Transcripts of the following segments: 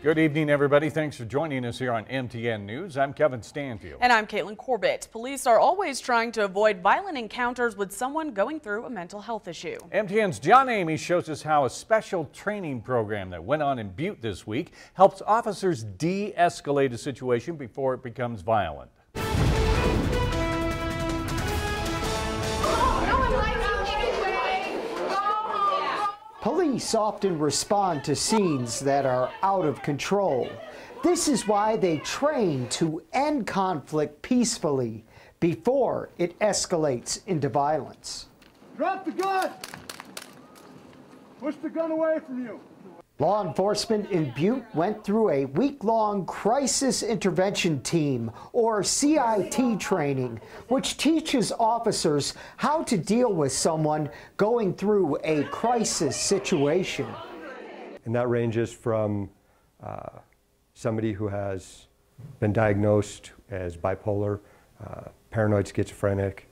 Good evening, everybody. Thanks for joining us here on MTN News. I'm Kevin Stanfield. And I'm Caitlin Corbett. Police are always trying to avoid violent encounters with someone going through a mental health issue. MTN's John Amy shows us how a special training program that went on in Butte this week helps officers de-escalate a situation before it becomes violent. Police often respond to scenes that are out of control. This is why they train to end conflict peacefully before it escalates into violence. Drop the gun! Push the gun away from you. Law enforcement in Butte went through a week-long crisis intervention team, or CIT training, which teaches officers how to deal with someone going through a crisis situation. And that ranges from somebody who has been diagnosed as bipolar, paranoid schizophrenic,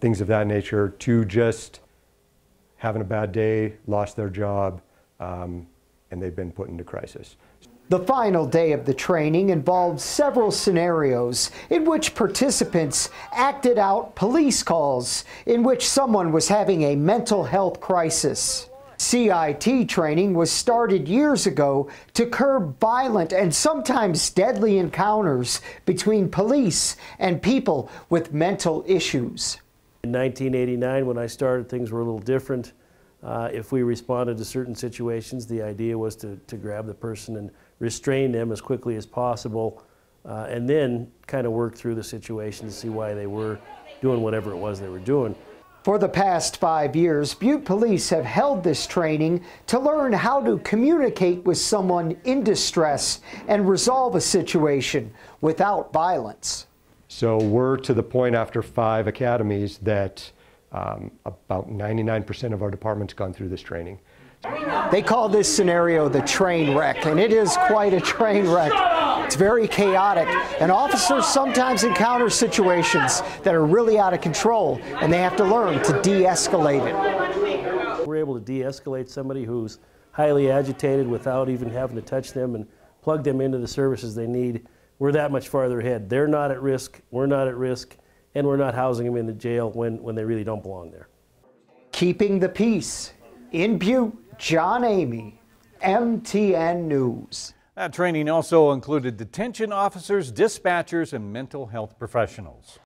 things of that nature, to just having a bad day, lost their job, and they've been put into crisis. The final day of the training involved several scenarios in which participants acted out police calls in which someone was having a mental health crisis. CIT training was started years ago to curb violent and sometimes deadly encounters between police and people with mental issues. In 1989, when I started, things were a little different. If we responded to certain situations, the idea was to grab the person and restrain them as quickly as possible, and then kind of work through the situation to see why they were doing whatever it was they were doing. For the past 5 years, Butte police have held this training to learn how to communicate with someone in distress and resolve a situation without violence. So we're to the point after 5 academies that about 99% of our department's gone through this training. They call this scenario the train wreck, and it is quite a train wreck. It's very chaotic, and officers sometimes encounter situations that are really out of control, and they have to learn to de-escalate it. We're able to de-escalate somebody who's highly agitated without even having to touch them and plug them into the services they need. We're that much farther ahead. They're not at risk, we're not at risk, and we're not housing them in the jail when they really don't belong there. Keeping the peace. In Butte, John Amy, MTN News. That training also included detention officers, dispatchers, and mental health professionals.